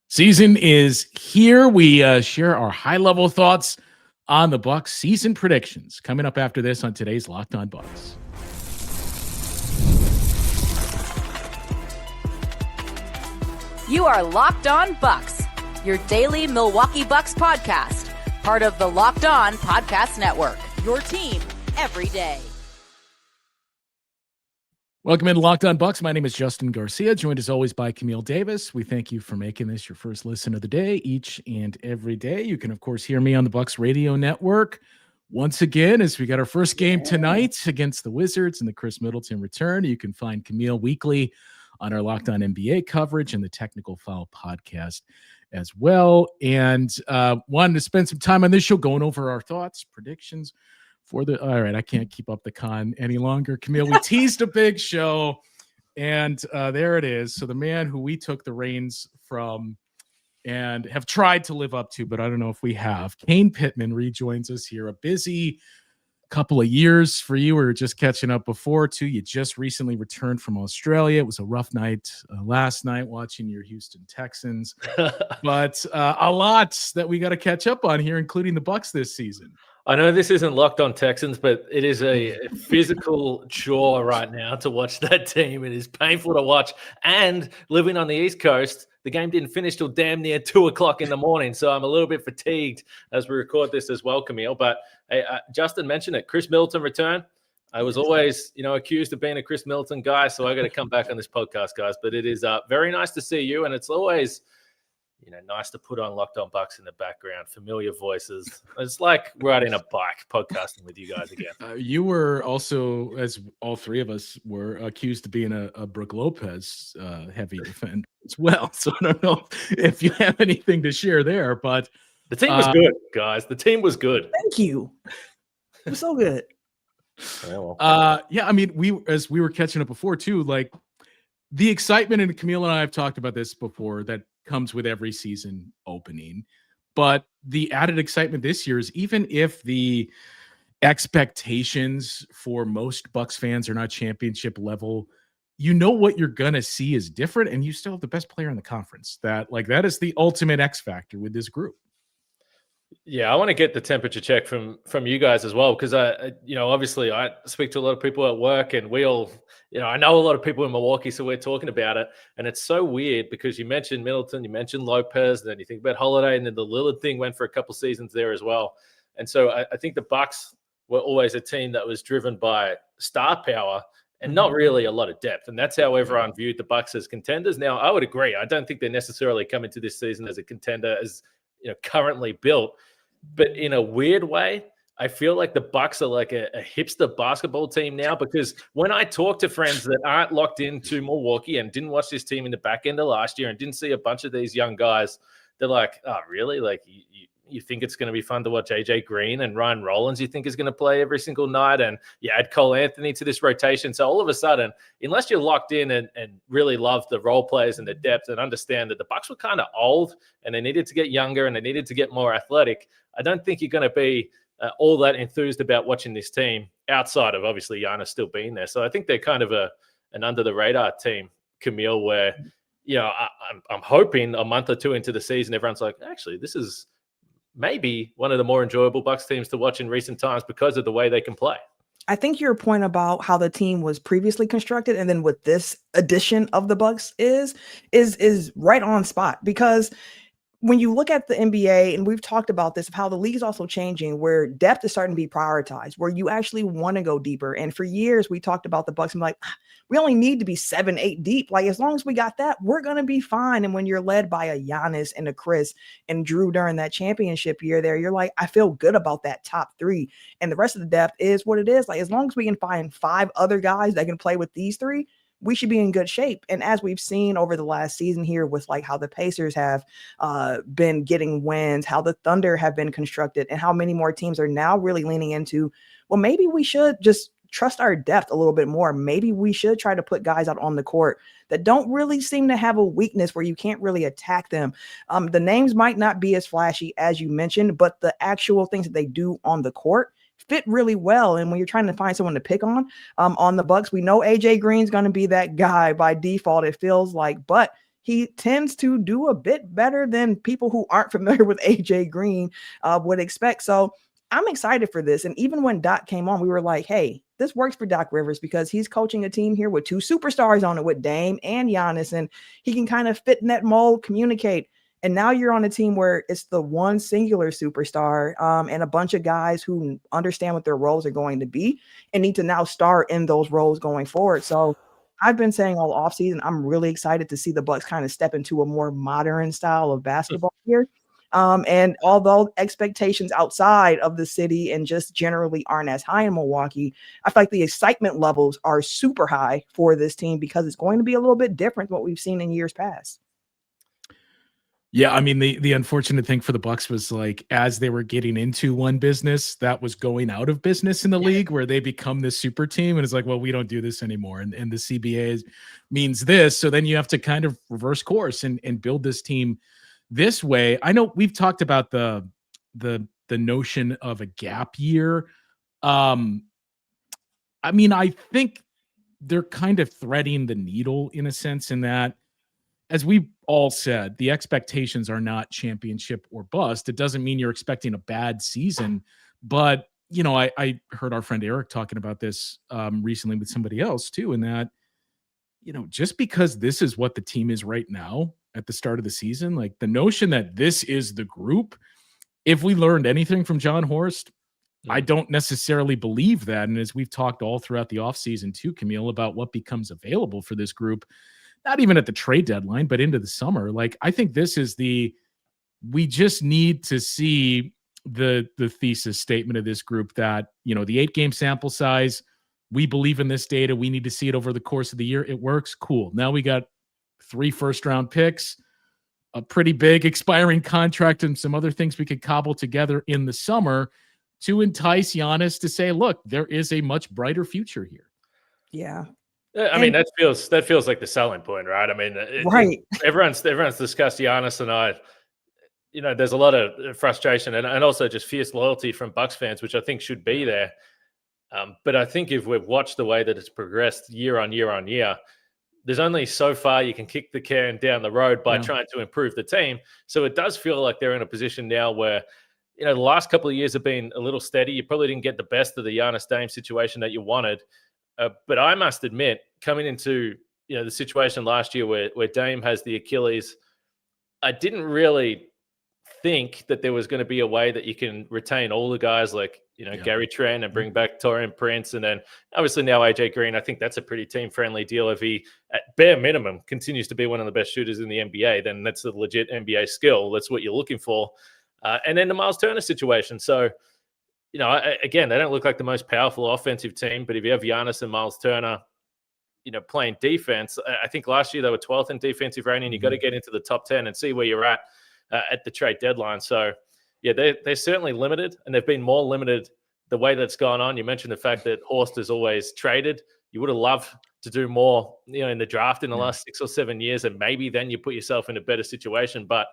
Season is here. We share our high-level thoughts on the Bucks season predictions coming up after this on today's Locked On Bucks. You are Locked On Bucks, your daily Milwaukee Bucks podcast, part of the Locked On Podcast Network, your team every day. Welcome into Locked On Bucks. My name is Justin Garcia, joined as always by Camille Davis. We thank you for making this your first listen of the day each and every day. You can, of course, hear me on the Bucks Radio Network once again as we got our first game tonight against the Wizards and the Khris Middleton return. You can find Camille weekly on our Locked On NBA coverage and the Technical Foul podcast as well. And wanted to spend some time on this show going over our thoughts, predictions, all right, I can't keep up the con any longer. Camille, we teased a big show, and there it is. So the man who we took the reins from and have tried to live up to, but I don't know if we have, Kane Pitman rejoins us here. A busy couple of years for you. We were just catching up before, too. You just recently returned from Australia. It was a rough night last night watching your Houston Texans, but a lot that we got to catch up on here, including the Bucks this season. I know this isn't Locked On Texans, but it is a physical chore right now to watch that team. It is painful to watch. And living on the East Coast, the game didn't finish till damn near 2 o'clock in the morning. So I'm a little bit fatigued as we record this as well, Camille. But Justin mentioned it. Khris Middleton return. I was always, accused of being a Khris Middleton guy. So I got to come back on this podcast, guys. But it is very nice to see you. And it's always nice to put on Locked On Bucks in the background, familiar voices. It's like riding a bike, podcasting with you guys again. You were also, as all three of us were, accused of being a Brook Lopez heavy defender as well. So I don't know if you have anything to share there, but the team was good, guys. The team was good. Thank you. It was so good. I mean, as we were catching up before too, like the excitement, and Camille and I have talked about this before, that comes with every season opening, but the added excitement this year is, even if the expectations for most Bucks fans are not championship level, what you're gonna see is different, and you still have the best player in the conference. That is the ultimate X factor with this group. Yeah, I want to get the temperature check from you guys as well, because obviously I speak to a lot of people at work, and we all, I know a lot of people in Milwaukee, so we're talking about it, and it's so weird because you mentioned Middleton, you mentioned Lopez, and then you think about Holiday, and then the Lillard thing went for a couple seasons there as well, and so I think the Bucks were always a team that was driven by star power and not really a lot of depth, and that's how everyone viewed the Bucks as contenders. Now, I would agree. I don't think they're necessarily coming to this season as a contender as currently built, but in a weird way, I feel like the Bucks are like a hipster basketball team now, because when I talk to friends that aren't locked into Milwaukee and didn't watch this team in the back end of last year and didn't see a bunch of these young guys, they're like, oh, really? Like, you think it's going to be fun to watch AJ Green and Ryan Rollins, you think is going to play every single night, and you add Cole Anthony to this rotation. So all of a sudden, unless you're locked in and really love the role players and the depth and understand that the Bucks were kind of old and they needed to get younger and they needed to get more athletic, I don't think you're going to be all that enthused about watching this team outside of obviously Giannis still being there. So I think they're kind of an under the radar team, Camille, where, I'm hoping a month or two into the season, everyone's like, actually, this is maybe one of the more enjoyable Bucks teams to watch in recent times because of the way they can play. I think your point about how the team was previously constructed and then what this edition of the Bucks is right on spot, because when you look at the NBA, and we've talked about this, of how the league is also changing, where depth is starting to be prioritized, where you actually want to go deeper. And for years, we talked about the Bucks and like, we only need to be 7-8 deep. Like, as long as we got that, we're going to be fine. And when you're led by a Giannis and a Khris and Drew during that championship year there, you're like, I feel good about that top three. And the rest of the depth is what it is. Like, as long as we can find 5 other guys that can play with these 3, we should be in good shape. And as we've seen over the last season here with like how the Pacers have been getting wins, how the Thunder have been constructed, and how many more teams are now really leaning into, well, maybe we should just trust our depth a little bit more. Maybe we should try to put guys out on the court that don't really seem to have a weakness where you can't really attack them. The names might not be as flashy as you mentioned, but the actual things that they do on the court fit really well. And when you're trying to find someone to pick on the Bucks, we know AJ Green's going to be that guy by default, it feels like, but he tends to do a bit better than people who aren't familiar with AJ Green would expect. So I'm excited for this. And even when Doc came on, we were like, hey, this works for Doc Rivers because he's coaching a team here with two superstars on it, with Dame and Giannis, and he can kind of fit in that mold, communicate. And now you're on a team where it's the one singular superstar and a bunch of guys who understand what their roles are going to be and need to now start in those roles going forward. So I've been saying all offseason, I'm really excited to see the Bucks kind of step into a more modern style of basketball here. And although expectations outside of the city and just generally aren't as high in Milwaukee, I feel like the excitement levels are super high for this team because it's going to be a little bit different than what we've seen in years past. Yeah, I mean, the unfortunate thing for the Bucks was, like, as they were getting into one business, that was going out of business in the league, where they become this super team, and it's like, well, we don't do this anymore, and the CBA means this. So then you have to kind of reverse course and build this team this way. I know we've talked about the notion of a gap year. I mean, I think they're kind of threading the needle in a sense, in that, as we all said, the expectations are not championship or bust. It doesn't mean you're expecting a bad season, but you know, I heard our friend Eric talking about this recently with somebody else too, in that, you know, just because this is what the team is right now at the start of the season, like the notion that this is the group, if we learned anything from John Horst, I don't necessarily believe that. And as we've talked all throughout the offseason too, Camille, about what becomes available for this group, not even at the trade deadline, but into the summer. Like, I think this is we just need to see the thesis statement of this group that, you know, the 8-game sample size, we believe in this data. We need to see it over the course of the year. It works. Cool. Now we got 3 first-round picks, a pretty big expiring contract, and some other things we could cobble together in the summer to entice Giannis to say, look, there is a much brighter future here. Yeah. I mean, that feels like the selling point, right? I mean, right. Everyone's discussed Giannis, and you know, there's a lot of frustration and also just fierce loyalty from Bucks fans, which I think should be there. But I think if we've watched the way that it's progressed year on year on year, there's only so far you can kick the can down the road by trying to improve the team. So it does feel like they're in a position now where, you know, the last couple of years have been a little steady. You probably didn't get the best of the Giannis Dame situation that you wanted. But I must admit, coming into, you know, the situation last year where Dame has the Achilles, I didn't really think that there was going to be a way that you can retain all the guys like, you know, Gary Trent and bring back Taurean Prince. And then obviously now AJ Green. I think that's a pretty team-friendly deal. If he, at bare minimum, continues to be one of the best shooters in the NBA, then that's a legit NBA skill. That's what you're looking for. And then the Myles Turner situation. So, you know, again, they don't look like the most powerful offensive team, but if you have Giannis and Myles Turner, you know, playing defense, I think last year they were 12th in defensive rating. You got to get into the top 10 and see where you're at the trade deadline. So, yeah, they're certainly limited, and they've been more limited the way that's gone on. You mentioned the fact that Horst has always traded. You would have loved to do more, you know, in the draft in the last 6 or 7 years, and maybe then you put yourself in a better situation. But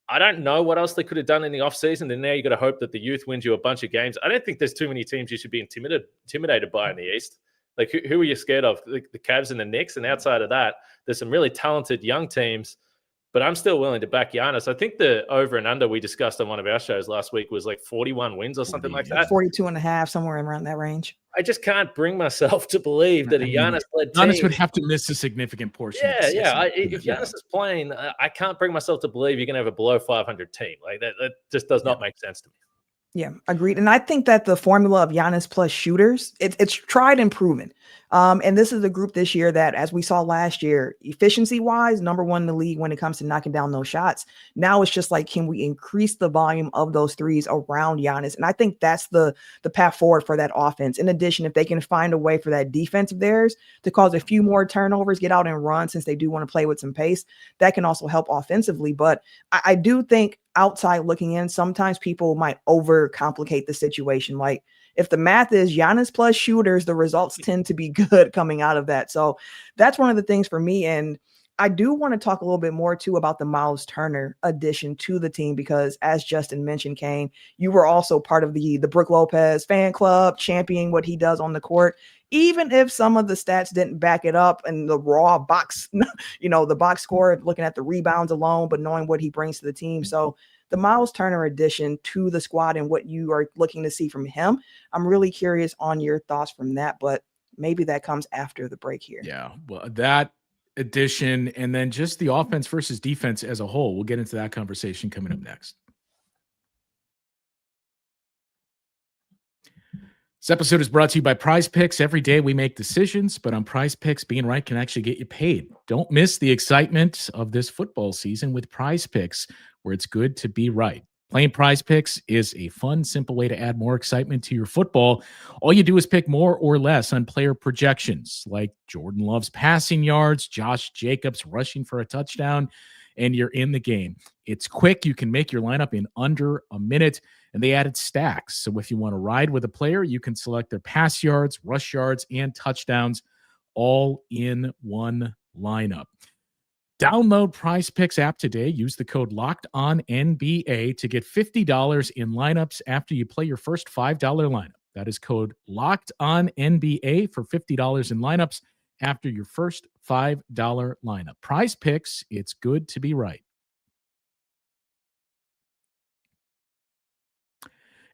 I don't know what else they could have done in the offseason. And now you got to hope that the youth wins you a bunch of games. I don't think there's too many teams you should be intimidated by in the East. Like, who are you scared of? The Cavs and the Knicks. And outside of that, there's some really talented young teams. But I'm still willing to back Giannis. I think the over and under we discussed on one of our shows last week was like 41 wins or something like that. 42.5, somewhere around that range. I just can't bring myself to believe that a Giannis-led team. Giannis would have to miss a significant portion. If Giannis is playing, I can't bring myself to believe you're going to have a below 500 team. Like that just does not make sense to me. Yeah, agreed. And I think that the formula of Giannis plus shooters, it's tried and proven. And this is a group this year that, as we saw last year, efficiency-wise, number 1 in the league when it comes to knocking down those shots. Now it's just like, can we increase the volume of those threes around Giannis? And I think that's the path forward for that offense. In addition, if they can find a way for that defense of theirs to cause a few more turnovers, get out and run, since they do want to play with some pace, that can also help offensively. But I do think, outside looking in, sometimes people might overcomplicate the situation. Like, if the math is Giannis plus shooters, the results tend to be good coming out of that. So that's one of the things for me. And I do want to talk a little bit more too about the Myles Turner addition to the team, because as Justin mentioned, Kane, you were also part of the Brook Lopez fan club, championing what he does on the court. Even if some of the stats didn't back it up and the raw box, the box score, looking at the rebounds alone, but knowing what he brings to the team. So the Myles Turner addition to the squad and what you are looking to see from him, I'm really curious on your thoughts from that, but maybe that comes after the break here. Yeah, well, that addition, and then just the offense versus defense as a whole. We'll get into that conversation coming up next. This episode is brought to you by Prize Picks. Every day we make decisions, but on Prize Picks, being right can actually get you paid. Don't miss the excitement of this football season with Prize Picks, where it's good to be right. Playing Prize Picks is a fun, simple way to add more excitement to your football. All you do is pick more or less on player projections, like Jordan Love's passing yards, Josh Jacobs rushing for a touchdown, and you're in the game. It's quick. You can make your lineup in under a minute, and they added stacks. So if you want to ride with a player, you can select their pass yards, rush yards, and touchdowns all in one lineup. Download Prize Picks app today. Use the code LOCKEDONNBA to get $50 in lineups after you play your first $5 lineup. That is code LOCKEDONNBA for $50 in lineups after your first $5 lineup. Prize Picks, it's good to be right.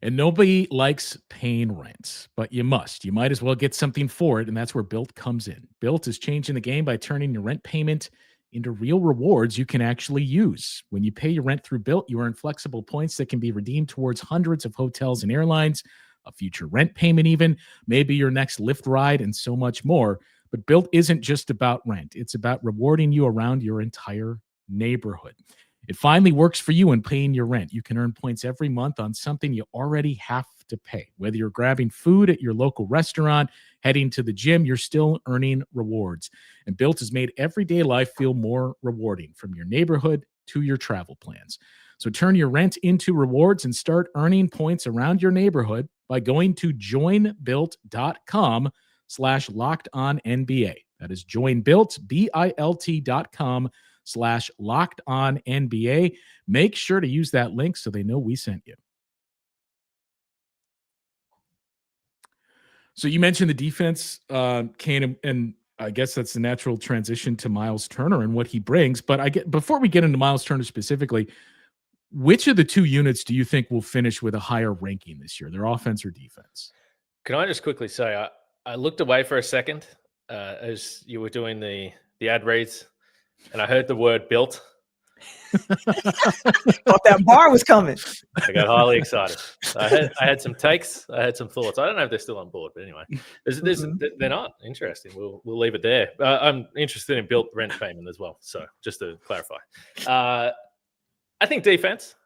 And nobody likes paying rent, but you must. You might as well get something for it, and that's where Built comes in. Built is changing the game by turning your rent payment into real rewards you can actually use. When you pay your rent through Built, you earn flexible points that can be redeemed towards hundreds of hotels and airlines, a future rent payment even, maybe your next Lyft ride, and so much more. But Built isn't just about rent. It's about rewarding you around your entire neighborhood. It finally works for you in paying your rent. You can earn points every month on something you already have to pay. Whether you're grabbing food at your local restaurant, heading to the gym, you're still earning rewards. And Built has made everyday life feel more rewarding, from your neighborhood to your travel plans. So turn your rent into rewards and start earning points around your neighborhood by going to joinbuilt.com/LockedOnNBA. That is joinbuilt, BILT.com/LockedOnNBA. Make sure to use that link so they know we sent you. So you mentioned the defense, Kane, and I guess that's the natural transition to Myles Turner and what he brings. But before we get into Myles Turner specifically, which of the two units do you think will finish with a higher ranking this year, their offense or defense? Can I just quickly say, I looked away for a second as you were doing the ad reads, and I heard the word built. Thought that bar was coming. I got highly excited. I had some takes. I had some thoughts. I don't know if they're still on board, but anyway, they're not. Interesting. We'll leave it there. I'm interested in built rent payment as well. So just to clarify, I think defense.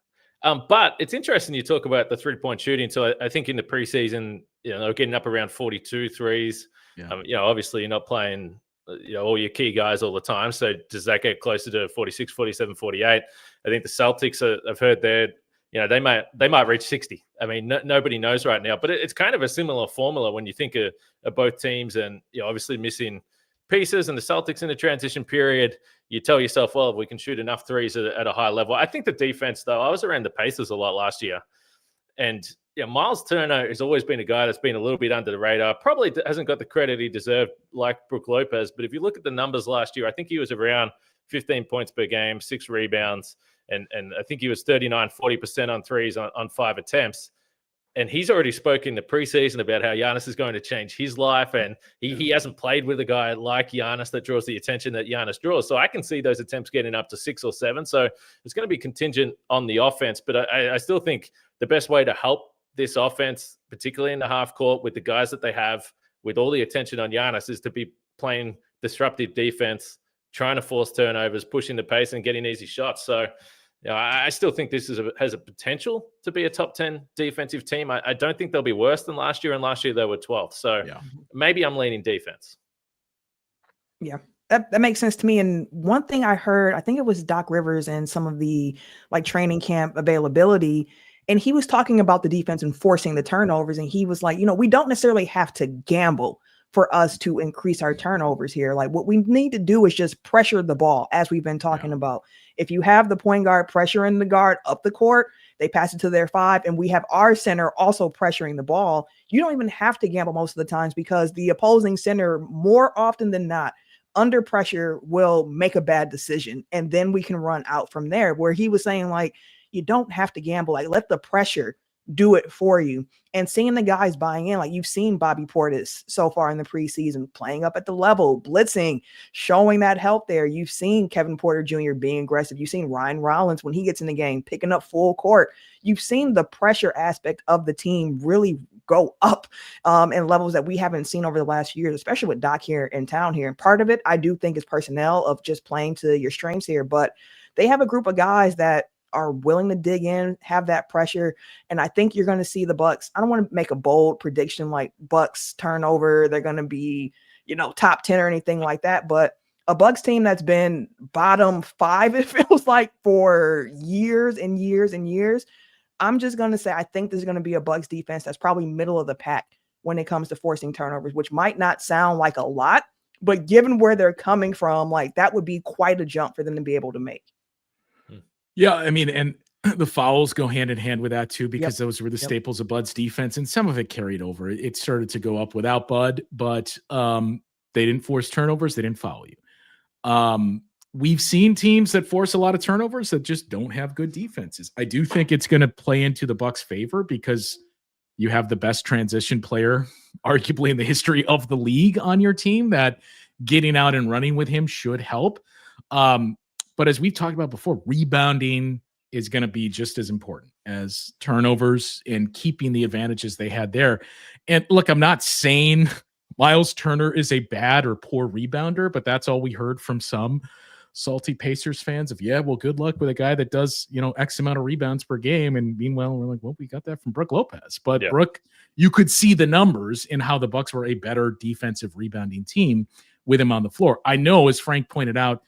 But it's interesting you talk about the 3-point shooting. So I think in the preseason, they're getting up around 42 threes. Yeah. Obviously you're not playing all your key guys all the time. So does that get closer to 46, 47, 48? I think the Celtics, I've heard they might reach 60. I mean, nobody knows right now, but it's kind of a similar formula when you think of both teams, and obviously missing pieces, and the Celtics in the transition period. You tell yourself, well, if we can shoot enough threes at a high level. I think the defense, though, I was around the Pacers a lot last year, and Myles Turner has always been a guy that's been a little bit under the radar. Probably hasn't got the credit he deserved like Brook Lopez. But if you look at the numbers last year, I think he was around 15 points per game, 6 rebounds. And I think he was 40% on threes on 5 attempts. And he's already spoken in the preseason about how Giannis is going to change his life. And he hasn't played with a guy like Giannis that draws the attention that Giannis draws. So I can see those attempts getting up to 6 or 7. So it's going to be contingent on the offense. But I still think the best way to help this offense, particularly in the half court with the guys that they have, with all the attention on Giannis, is to be playing disruptive defense, trying to force turnovers, pushing the pace, and getting easy shots. So I still think this has a potential to be a top 10 defensive team. I don't think they'll be worse than last year, and last year they were 12th. So maybe I'm leaning defense. Yeah, that makes sense to me. And one thing I heard, I think it was Doc Rivers and some of the training camp availability, and he was talking about the defense and forcing the turnovers. And he was like, we don't necessarily have to gamble for us to increase our turnovers here. Like what we need to do is just pressure the ball, as we've been talking about. If you have the point guard pressuring the guard up the court, they pass it to their 5, and we have our center also pressuring the ball. You don't even have to gamble most of the times, because the opposing center, more often than not, under pressure will make a bad decision, and then we can run out from there. Where he was saying, like, you don't have to gamble, like let the pressure do it for you. And seeing the guys buying in, like you've seen Bobby Portis so far in the preseason playing up at the level, blitzing, showing that help there. You've seen Kevin Porter Jr. being aggressive. You've seen Ryan Rollins when he gets in the game picking up full court. You've seen the pressure aspect of the team really go up in levels that we haven't seen over the last few years, especially with Doc here in town here. And part of it, I do think, is personnel of just playing to your strengths here. But they have a group of guys that are willing to dig in, have that pressure. And I think you're going to see the Bucks. I don't want to make a bold prediction like Bucks turnover, they're going to be, top 10 or anything like that. But a Bucks team that's been bottom 5, it feels like, for years and years and years. I'm just going to say, I think there's going to be a Bucks defense that's probably middle of the pack when it comes to forcing turnovers, which might not sound like a lot, but given where they're coming from, like that would be quite a jump for them to be able to make. Yeah, I mean, and the fouls go hand in hand with that too, because those were the staples of Bud's defense, and some of it carried over. It started to go up without Bud, but they didn't force turnovers. They didn't foul you. We've seen teams that force a lot of turnovers that just don't have good defenses. I do think it's going to play into the Bucks' favor because you have the best transition player, arguably in the history of the league, on your team. That getting out and running with him should help. But as we've talked about before, rebounding is going to be just as important as turnovers and keeping the advantages they had there. And look, I'm not saying Myles Turner is a bad or poor rebounder, but that's all we heard from some salty Pacers fans of, well, good luck with a guy that does, X amount of rebounds per game. And meanwhile, we're like, well, we got that from Brook Lopez. But Brook, you could see the numbers in how the Bucks were a better defensive rebounding team with him on the floor. I know, as Frank pointed out,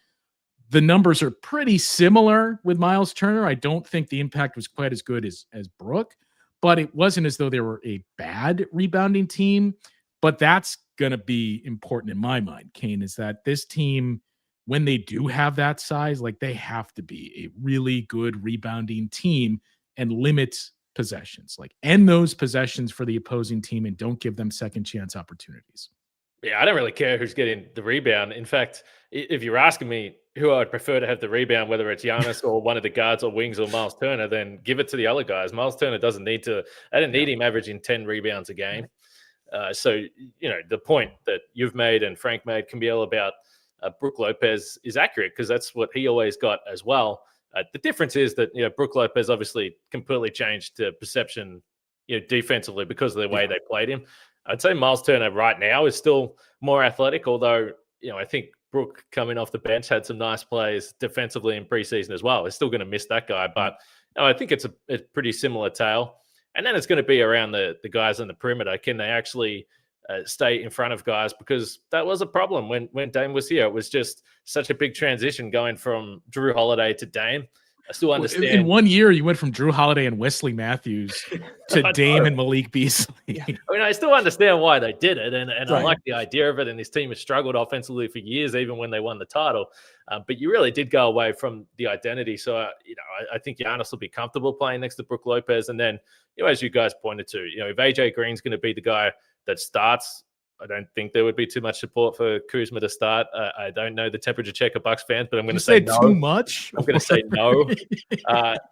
the numbers are pretty similar with Myles Turner. I don't think the impact was quite as good as Brook, but it wasn't as though they were a bad rebounding team. But that's going to be important in my mind, Kane, is that this team, when they do have that size, like they have to be a really good rebounding team and limit possessions, like end those possessions for the opposing team and don't give them second chance opportunities. Yeah, I don't really care who's getting the rebound. In fact, if you're asking me who I would prefer to have the rebound, whether it's Giannis or one of the guards or wings or Myles Turner, then give it to the other guys. Myles Turner doesn't need to. I didn't need him averaging 10 rebounds a game. So, the point that you've made and Frank made, Camille, about Brook Lopez is accurate because that's what he always got as well. The difference is that, Brook Lopez obviously completely changed the perception, defensively because of the way they played him. I'd say Myles Turner right now is still more athletic, although, I think Brook coming off the bench had some nice plays defensively in preseason as well. They're still going to miss that guy, but I think it's a pretty similar tale. And then it's going to be around the guys on the perimeter. Can they actually stay in front of guys? Because that was a problem when Dame was here. It was just such a big transition going from Drew Holiday to Dame. I still understand. In 1 year, you went from Drew Holiday and Wesley Matthews to Dame and Malik Beasley. I mean, I still understand why they did it, and I like the idea of it. And this team has struggled offensively for years, even when they won the title. But you really did go away from the identity. So, I think Giannis will be comfortable playing next to Brook Lopez. And then, as you guys pointed to, if AJ Green's going to be the guy that starts, I don't think there would be too much support for Kuzma to start. I don't know the temperature check of Bucks fans, but I'm going to say no. Too much? I'm going to say no.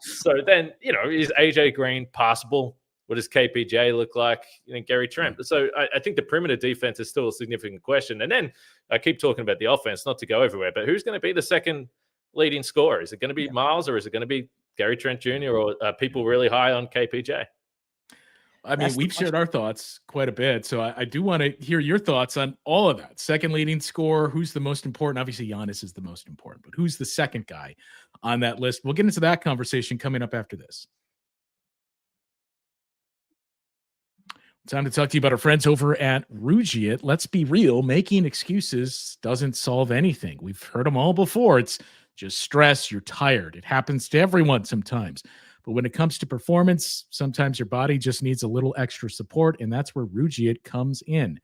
So then, is AJ Green passable? What does KPJ look like? Gary Trent. So I think the perimeter defense is still a significant question. And then I keep talking about the offense, not to go everywhere, but who's going to be the second leading scorer? Is it going to be Myles, or is it going to be Gary Trent Jr., or people really high on KPJ? I mean, we've shared our thoughts quite a bit, so I do want to hear your thoughts on all of that. Second leading scorer, who's the most important? Obviously, Giannis is the most important, but who's the second guy on that list? We'll get into that conversation coming up after this. Time to talk to you about our friends over at Rugiet. Let's be real, making excuses doesn't solve anything. We've heard them all before. It's just stress, you're tired. It happens to everyone sometimes. But when it comes to performance, sometimes your body just needs a little extra support, and that's where Rugiet comes in.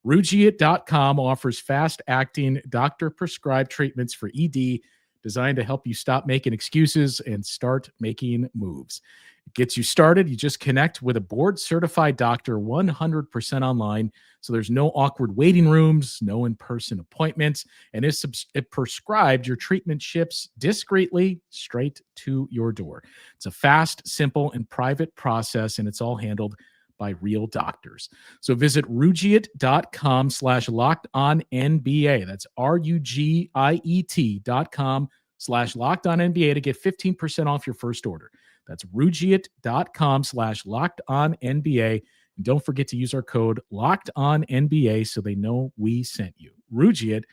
Rugiet.com offers fast-acting, doctor-prescribed treatments for ED designed to help you stop making excuses and start making moves. It gets you started. You just connect with a board-certified doctor 100% online, so there's no awkward waiting rooms, no in-person appointments, and if prescribed, your treatment ships discreetly straight to your door. It's a fast, simple, and private process, and it's all handled by real doctors. So visit Rugiet.com/LockedOnNBA. That's RUGIET.com/LockedOnNBA to get 15% off your first order. That's Rugiet.com/LockedOnNBA. And don't forget to use our code LockedOnNBA so they know we sent you. Rugiet,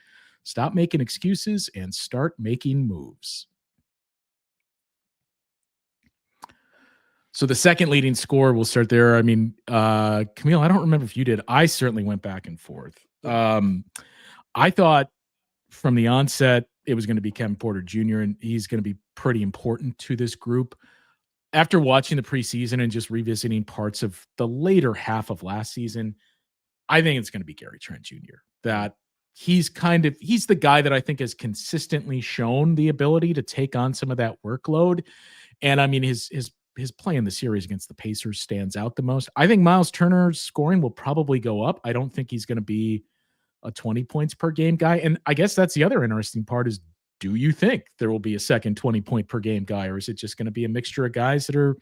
stop making excuses and start making moves. So the second leading scorer, we'll start there. I mean, Camille, I don't remember if you did. I certainly went back and forth. I thought from the onset it was going to be Kevin Porter Jr., and he's going to be pretty important to this group. After watching the preseason and just revisiting parts of the later half of last season, I think it's going to be Gary Trent Jr. That he's the guy that I think has consistently shown the ability to take on some of that workload. And I mean, his play in the series against the Pacers stands out the most. I think Myles Turner's scoring will probably go up. I don't think he's going to be a 20 points per game guy. And I guess that's the other interesting part is, do you think there will be a second 20 point per game guy, or is it just going to be a mixture of guys that are,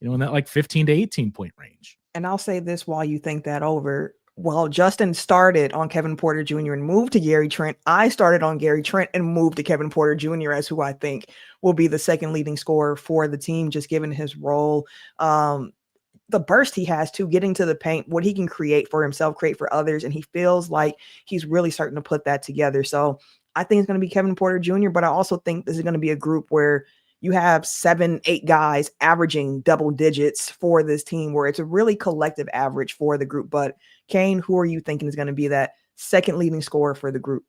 in that like 15 to 18 point range? And I'll say this while you think that over. Well, Justin started on Kevin Porter Jr. and moved to Gary Trent. I started on Gary Trent and moved to Kevin Porter Jr. as who I think will be the second leading scorer for the team, just given his role. The burst he has to getting to the paint, what he can create for himself, create for others. And he feels like he's really starting to put that together. So I think it's going to be Kevin Porter Jr., but I also think this is going to be a group where you have 7-8 guys averaging double digits for this team, where it's a really collective average for the group. But Kane, who are you thinking is going to be that second leading scorer for the group?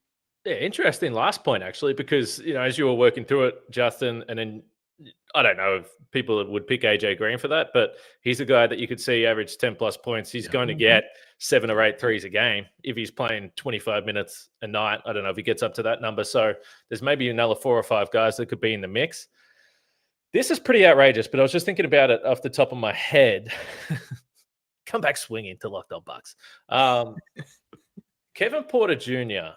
Yeah, interesting last point, actually, because, as you were working through it, Justin, and then I don't know if people would pick AJ Green for that, but he's a guy that you could see average 10 plus points. He's going to get 7 or 8 threes a game if he's playing 25 minutes a night. I don't know if he gets up to that number. So there's maybe another 4 or 5 guys that could be in the mix. This is pretty outrageous, but I was just thinking about it off the top of my head. Come back swinging to Locked On Bucks. Kevin Porter Jr.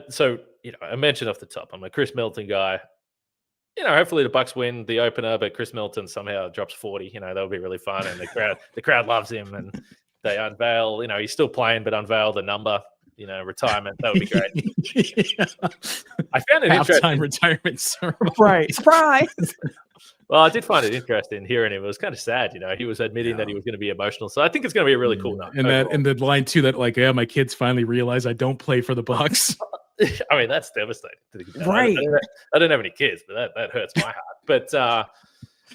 So, I mentioned off the top, I'm a Khris Middleton guy. Hopefully the Bucks win the opener, but Khris Middleton somehow drops 40. That would be really fun, and the crowd loves him, and they unveil. He's still playing, but unveil the number. Retirement. That would be great. Yeah. I found it interesting. Halftime retirement ceremony. Right. Surprise. Well, I did find it interesting hearing him. It was kind of sad, he was admitting that he was going to be emotional. So I think it's going to be a really cool night. And the line too, that like, my kids finally realize I don't play for the Bucks. I mean, that's devastating. Right. I don't have any kids, but that hurts my heart. But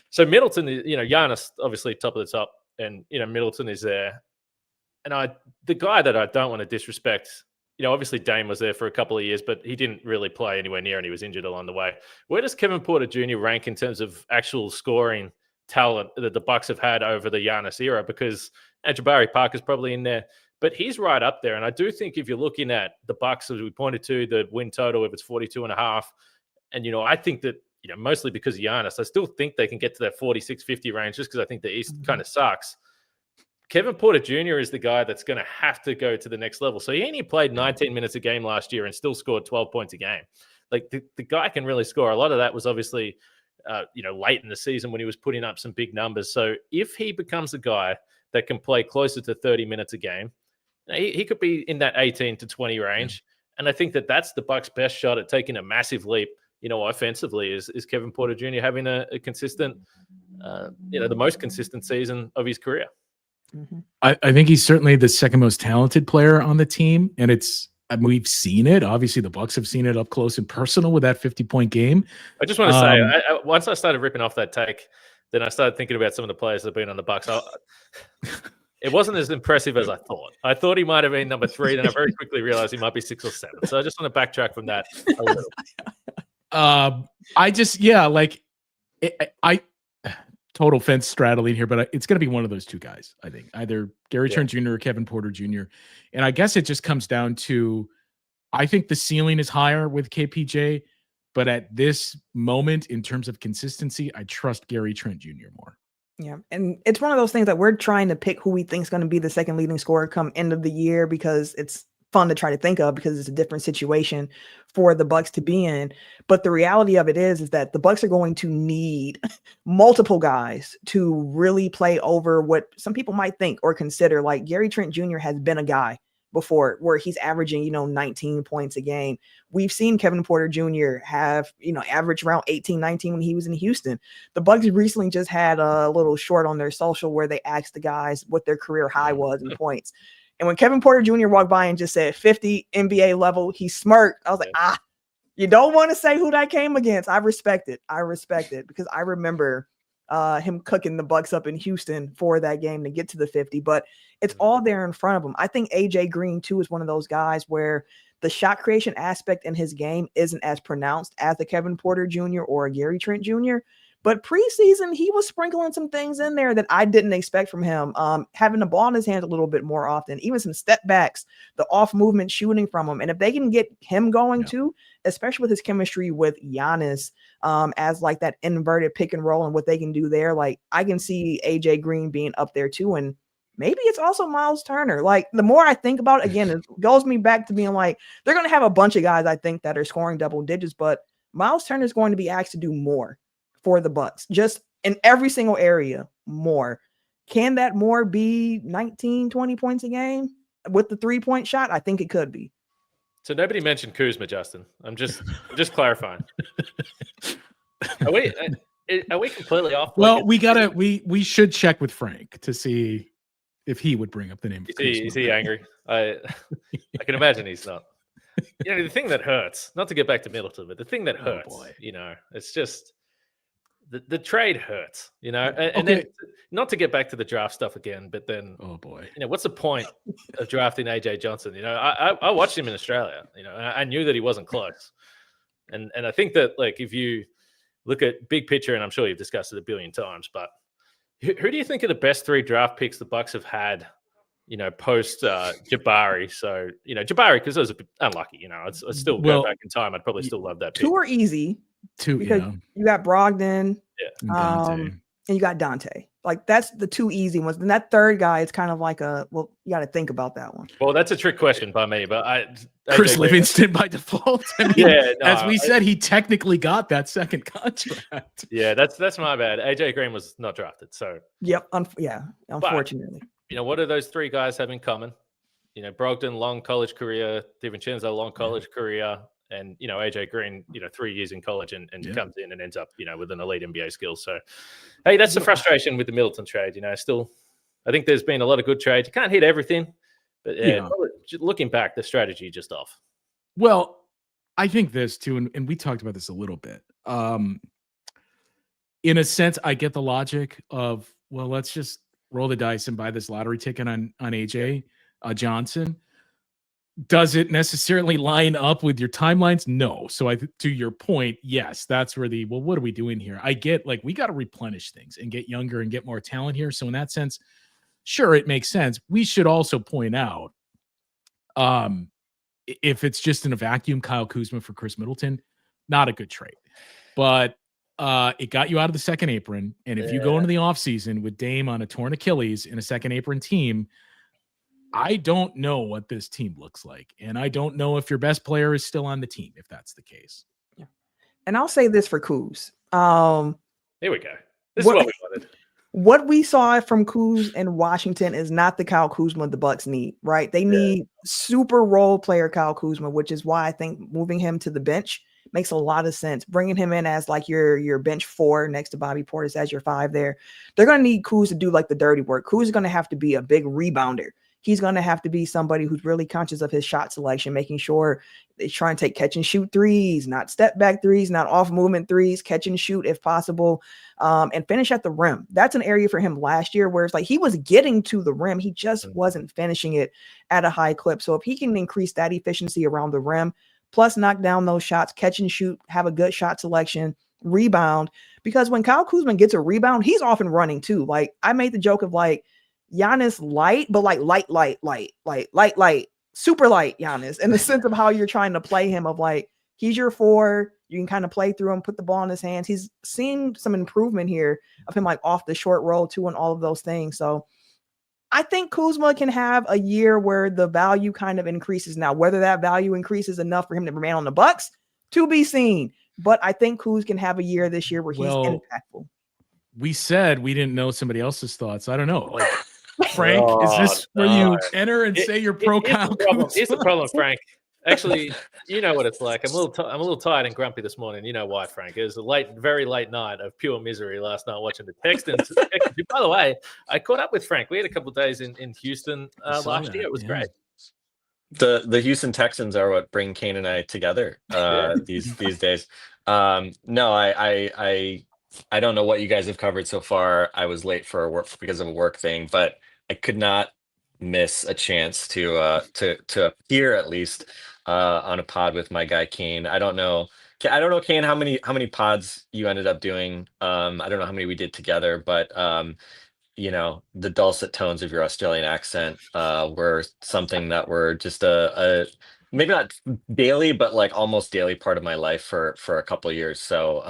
so Middleton, Giannis obviously top of the top, and Middleton is there. And the guy that I don't want to disrespect, obviously Dame was there for a couple of years, but he didn't really play anywhere near, and he was injured along the way. Where does Kevin Porter Jr. rank in terms of actual scoring talent that the Bucks have had over the Giannis era? Because Jabari Parker's probably in there, but he's right up there. And I do think if you're looking at the Bucks, as we pointed to, the win total, if it's 42.5, and, I think that, mostly because of Giannis, I still think they can get to that 46-50 range just because I think the East kind of sucks. Kevin Porter Jr. is the guy that's going to have to go to the next level. So he only played 19 minutes a game last year and still scored 12 points a game. Like the guy can really score. A lot of that was obviously, late in the season when he was putting up some big numbers. So if he becomes a guy that can play closer to 30 minutes a game, he could be in that 18 to 20 range. And I think that's the Bucks' best shot at taking a massive leap, offensively is Kevin Porter Jr. having a consistent, the most consistent season of his career. Mm-hmm. I think he's certainly the second most talented player on the team, and we've seen it. Obviously, the Bucks have seen it up close and personal with that 50-point game. I just want to say, once I started ripping off that take, then I started thinking about some of the players that have been on the Bucks. It wasn't as impressive as I thought. I thought he might have been number 3, then I very quickly realized he might be 6 or 7. So I just want to backtrack from that a little. total fence straddling here, but it's going to be one of those two guys, I think, either Gary Yeah. Trent Jr. or Kevin Porter Jr. And I guess it just comes down to, I think the ceiling is higher with KPJ, but at this moment, in terms of consistency, I trust Gary Trent Jr. more. Yeah. And it's one of those things that we're trying to pick who we think is going to be the second leading scorer come end of the year, because it's fun to try to think of, because it's a different situation for the Bucks to be in. But the reality of it is that the Bucks are going to need multiple guys to really play over what some people might think or consider. Like Gary Trent Jr. has been a guy before where he's averaging, 19 points a game. We've seen Kevin Porter Jr. have, average around 18, 19 when he was in Houston. The Bucks recently just had a little short on their social where they asked the guys what their career high was in points. And when Kevin Porter Jr. walked by and just said 50 NBA level, he smirked. I was like, you don't want to say who that came against. I respect it because I remember him cooking the Bucks up in Houston for that game to get to the 50, but it's all there in front of him. I think AJ Green too is one of those guys where the shot creation aspect in his game isn't as pronounced as the Kevin Porter Jr. or a Gary Trent Jr., but preseason, he was sprinkling some things in there that I didn't expect from him. Having the ball in his hands a little bit more often, even some step backs, the off movement shooting from him. And if they can get him going too, especially with his chemistry with Giannis, as like that inverted pick and roll and what they can do there, like I can see AJ Green being up there too. And maybe it's also Myles Turner. Like the more I think about it, again, it goes me back to being like, they're going to have a bunch of guys, I think, that are scoring double digits, but Myles Turner is going to be asked to do more for the Bucks, just in every single area more. Can that more be 19, 20 points a game with the 3-point shot? I think it could be. So nobody mentioned Kuzma, Justin. I'm just clarifying. Are we completely off? Well, we should check with Frank to see if he would bring up the name. Is he angry? I can imagine he's not. The thing that hurts, not to get back to Middleton, but the thing that hurts, it's just the trade hurts, and then not to get back to the draft stuff again, but then, what's the point of drafting AJ Johnson? I watched him in Australia, I knew that he wasn't close. And I think that, like, if you look at big picture, and I'm sure you've discussed it a billion times, but who do you think are the best 3 draft picks the Bucks have had, post Jabari? So, Jabari, because it was a bit unlucky, I'd still go back in time. I'd probably still love that pick. 2 are easy. 2, because you got Brogdon, and you got Dante. Like that's the 2 easy ones. And that third guy is kind of like you got to think about that one. Well, that's a trick question by me, but Chris Livingston by default. As we said, he technically got that second contract. Yeah, that's my bad. AJ Green was not drafted, so yep, unfortunately. But, what do those 3 guys have in common? Brogdon, long college career, DiVincenzo, long college career. And, AJ Green, 3 years in college and comes in and ends up, with an elite NBA skills. So, hey, that's the frustration with the Middleton trade. Still, I think there's been a lot of good trades. You can't hit everything, but looking back, the strategy just off. Well, I think this too, and we talked about this a little bit. In a sense, I get the logic of, well, let's just roll the dice and buy this lottery ticket on AJ Johnson. Does it necessarily line up with your timelines? No. So to your point, yes, that's where what are we doing here? I get, like, we got to replenish things and get younger and get more talent here. So in that sense, sure, it makes sense. We should also point out, if it's just in a vacuum, Kyle Kuzma for Khris Middleton, not a good trade. But it got you out of the second apron. And if you go into the offseason with Dame on a torn Achilles in a second apron team, I don't know what this team looks like. And I don't know if your best player is still on the team, if that's the case. Yeah. And I'll say this for Kuz. Here we go. This is what we wanted. What we saw from Kuz in Washington is not the Kyle Kuzma the Bucks need, right? They need super role player Kyle Kuzma, which is why I think moving him to the bench makes a lot of sense. Bringing him in as like your bench 4 next to Bobby Portis as your 5 there. They're going to need Kuz to do like the dirty work. Kuz is going to have to be a big rebounder. He's going to have to be somebody who's really conscious of his shot selection, making sure they try and take catch and shoot threes, not step back threes, not off movement threes, catch and shoot if possible, and finish at the rim. That's an area for him last year where it's like he was getting to the rim. He just wasn't finishing it at a high clip. So if he can increase that efficiency around the rim, plus knock down those shots, catch and shoot, have a good shot selection, rebound, because when Kyle Kuzma gets a rebound, he's often running too. Like I made the joke of like Giannis light, but like light, super light Giannis in the sense of how you're trying to play him of like, he's your 4. You can kind of play through him, put the ball in his hands. He's seen some improvement here of him like off the short roll too and all of those things. So I think Kuzma can have a year where the value kind of increases. Now, whether that value increases enough for him to remain on the Bucks, to be seen. But I think Kuz can have a year this year where he's impactful. We said we didn't know somebody else's thoughts. I don't know. Like, Frank, is this where you enter and say you're pro Kyle Kuzma? Here's the problem, Frank. Actually, you know what it's like. I'm a little tired and grumpy this morning. You know why, Frank? It was a very late night of pure misery last night watching the Texans. By the way, I caught up with Frank. We had a couple of days in Houston last year. It was great. The Houston Texans are what bring Kane and I together these days. No, I don't know what you guys have covered so far. I was late for work because of a work thing, but I could not miss a chance to appear at least on a pod with my guy Kane. I don't know, Kane, how many pods you ended up doing. I don't know how many we did together, but the dulcet tones of your Australian accent were something that were just a maybe not daily, but like almost daily part of my life for a couple of years. So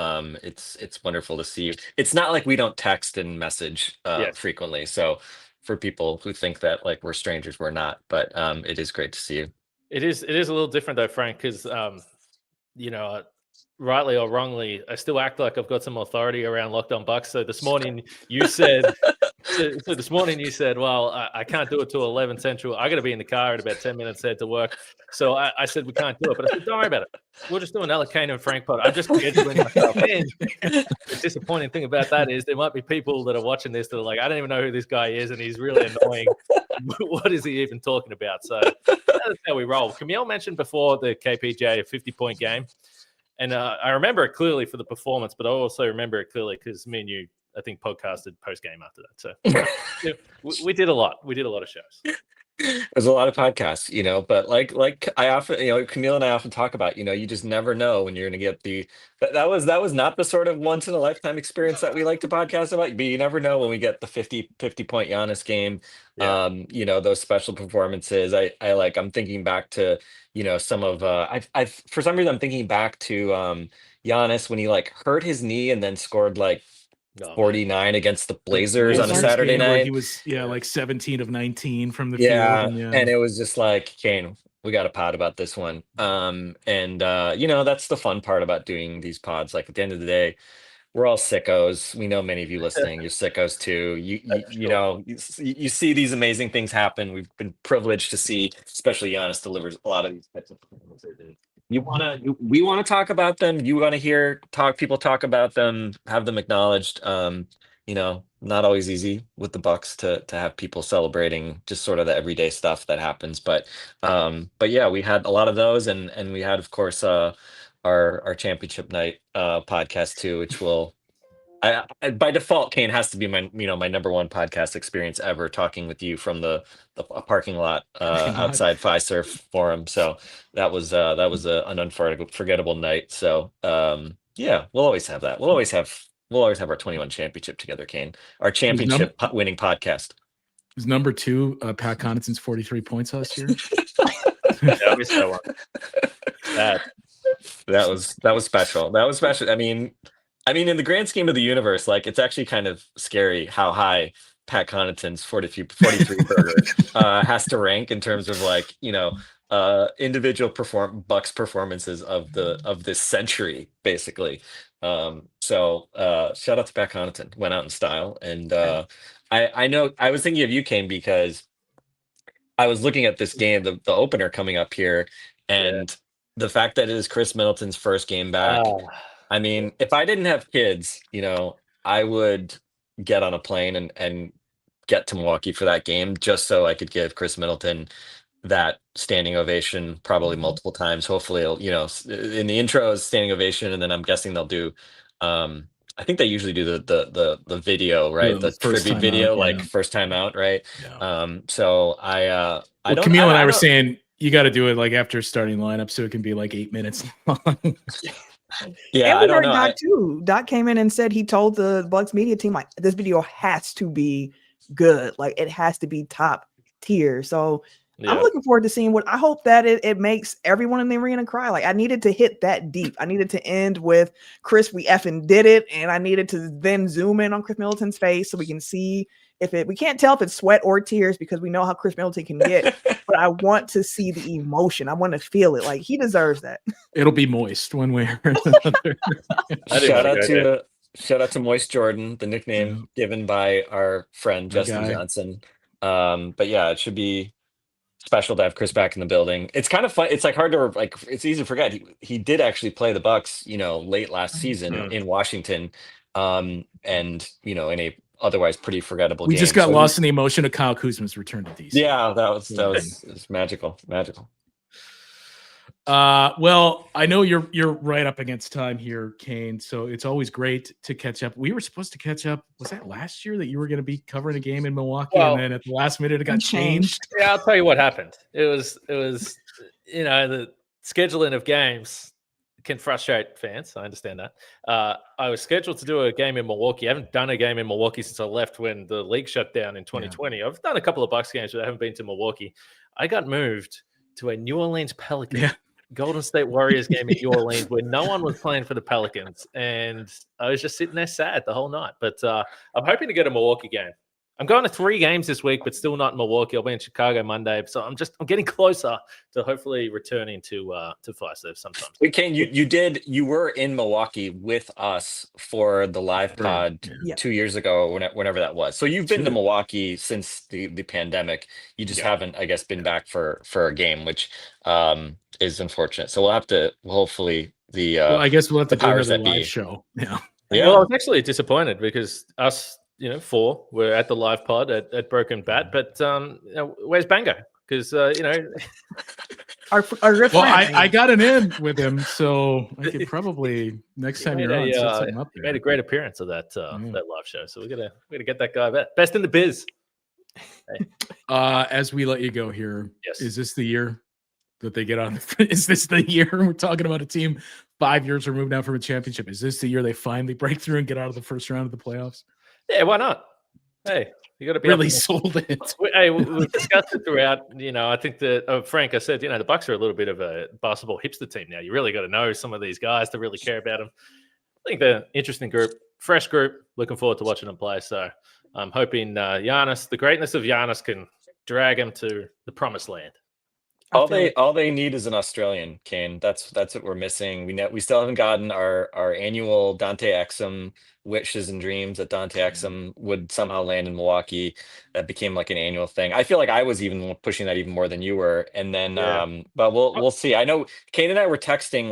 it's wonderful to see you. It's not like we don't text and message frequently. So for people who think that like we're strangers, we're not. But it is great to see you. It is a little different though, Frank, because rightly or wrongly, I still act like I've got some authority around Locked On Bucks. So this morning you said, well, I can't do it till 11 Central. I got to be in the car at about 10 minutes head to work. So I said we can't do it, but I said don't worry about it. We'll just do another Kane and Frank pod. I'm just scheduling myself in. The disappointing thing about that is there might be people that are watching this that are like, I don't even know who this guy is, and he's really annoying. What is he even talking about? So that's how we roll. Camille mentioned before the KPJ a 50-point game. And I remember it clearly for the performance, but I also remember it clearly because me and you, I think, podcasted post-game after that. So we did a lot. We did a lot of shows. There's a lot of podcasts, but like I often, Camille and I often talk about, you just never know when you're going to get that was not the sort of once in a lifetime experience that we like to podcast about, but you never know when we get the 50 point Giannis game, those special performances. I'm thinking back to, some of, I've for some reason, I'm thinking back to Giannis when he like hurt his knee and then scored like 49 against the Blazers on a Saturday night. He was like 17 of 19 from the field. And it was just like, Kane, we got a pod about this one. That's the fun part about doing these pods. Like at the end of the day, we're all sickos. We know many of you listening, you're sickos too. You see these amazing things happen. We've been privileged to see, especially Giannis delivers a lot of these types of performances. We want to talk about them. You want to hear people talk about them, have them acknowledged. Not always easy with the Bucks to have people celebrating just sort of the everyday stuff that happens. But yeah, we had a lot of those, and we had, of course, our championship night podcast too, which will. I by default, Kane has to be my number one podcast experience ever, talking with you from the parking lot outside Fiserv Forum. So that was an unforgettable night. So we'll always have that. We'll always have our 21 championship together, Kane. Our championship winning podcast. It was number 2, Pat Connaughton's 43 points last year. That was so that was special. That was special. I mean, in the grand scheme of the universe, like it's actually kind of scary how high Pat Connaughton's 43 burger has to rank in terms of like, individual Bucks performances of this century, basically. So shout out to Pat Connaughton, went out in style. And I know I was thinking of you, Kane, because I was looking at this game, the opener coming up here, and the fact that it is Khris Middleton's first game back. I mean, if I didn't have kids, I would get on a plane and get to Milwaukee for that game just so I could give Khris Middleton that standing ovation probably multiple times. Hopefully, in the intro is standing ovation, and then I'm guessing they'll do. I think they usually do the video, right? The tribute video, like first time out, right? Yeah. So Camille and I were saying you got to do it like after starting lineup, so it can be like 8 minutes long. Yeah, And I we don't heard know. Doc too. Doc came in and said he told the Bucks media team, like, this video has to be good. Like, it has to be top tier. So I'm Yeah. looking forward to seeing what I hope that it makes everyone in the arena cry. Like, I needed to hit that deep. I needed to end with Khris, we effing did it. And I needed to then zoom in on Khris Middleton's face so we can see we can't tell if it's sweat or tears because we know how Khris Middleton can get. But I want to see the emotion. I want to feel it. Like, he deserves that. It'll be moist one way or another. Shout out to Moist Jordan, the nickname given by our friend Justin Johnson. But yeah, it should be special to have Khris back in the building. It's kind of fun. It's like hard to it's easy to forget. He did actually play the Bucks, late last season in Washington. And in a otherwise pretty forgettable We game. just got lost in the emotion of Kyle Kuzma's return to DC. Yeah, that was magical. Well, I know you're right up against time here, Kane. So it's always great to catch up. We were supposed to catch up. Was that last year that you were going to be covering a game in Milwaukee, and then at the last minute it got changed? Yeah, I'll tell you what happened. It was the scheduling of games can frustrate fans. I understand that. I was scheduled to do a game in Milwaukee. I haven't done a game in Milwaukee since I left when the league shut down in 2020. Yeah. I've done a couple of Bucks games, but I haven't been to Milwaukee. I got moved to a New Orleans Pelicans Golden State Warriors game in New Orleans where no one was playing for the Pelicans. And I was just sitting there sad the whole night. But I'm hoping to get a Milwaukee game. I'm going to 3 games this week, but still not in Milwaukee. I'll be in Chicago Monday. So I'm getting closer to hopefully returning to Fiserv sometime. Wait, Kane, you were in Milwaukee with us for the live pod 2 years ago, whenever that was. So you've been to Milwaukee since the pandemic. You just haven't, I guess, been back for a game, which is unfortunate. So we'll have to hopefully I guess we'll have to do another live show. Yeah. Well, I was actually disappointed because us 4 were at the live pod at Broken Bat, but where's Bango? Because our I got an in with him, so I could probably next time you're on set something up there. Made a great appearance of that that live show, so we're gonna get that guy back. Best in the biz. Hey. As we let you go here, is this the year that they get on? Is this the year we're talking about a team 5 years removed now from a championship? Is this the year they finally break through and get out of the first round of the playoffs? Yeah, why not? Hey, you got to be really sold it. Hey, we've discussed it throughout. I think that Frank, I said, the Bucks are a little bit of a basketball hipster team now. You really got to know some of these guys to really care about them. I think they're an interesting group, fresh group. Looking forward to watching them play. So I'm hoping Giannis, the greatness of Giannis, can drag him to the promised land. All they need is an Australian, Kane. That's what we're missing. We still haven't gotten our annual Dante Exum wishes and dreams that Dante Exum would somehow land in Milwaukee. That became like an annual thing. I feel like I was even pushing that even more than you were. And then, but we'll see. I know Kane and I were texting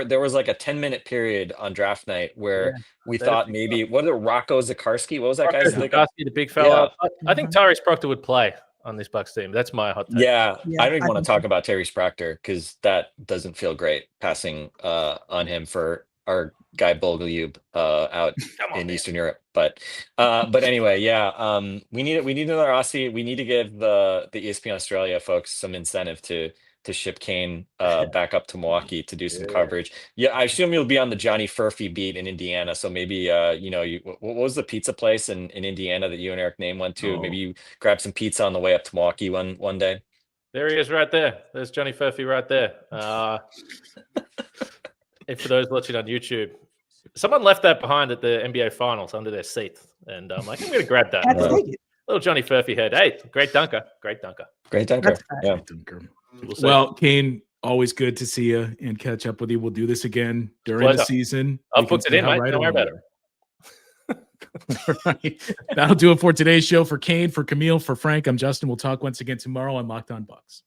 there was like a 10-minute period on draft night where we thought maybe Rocco Zikarsky. What was that guy's name? Zikarsky, the big fella. Yeah. I think Tyrese Proctor would play on this Bucks team. That's my hot take. Yeah, I don't even want to talk about Terry Proctor because that doesn't feel great passing on him for our guy Bogalyub out in Eastern Europe. But anyway, we need another Aussie. We need to give the ESPN Australia folks some incentive to ship Kane back up to Milwaukee to do some coverage. Yeah, I assume you'll be on the Johnny Furphy beat in Indiana. So maybe what was the pizza place in Indiana that you and Eric Name went to? Maybe you grab some pizza on the way up to Milwaukee one day. There he is, right there. There's Johnny Furphy right there. And for those watching on YouTube, someone left that behind at the NBA Finals under their seat, and I'm like, I'm going to grab that. Little Johnny Furphy head. Hey, great dunker. Yeah. Well, Kane, always good to see you and catch up with you. We'll do this again during the season. I'll put it in, mate. Don't worry about it. All right. That'll do it for today's show. For Kane, for Camille, for Frank, I'm Justin. We'll talk once again tomorrow on Locked On Bucks.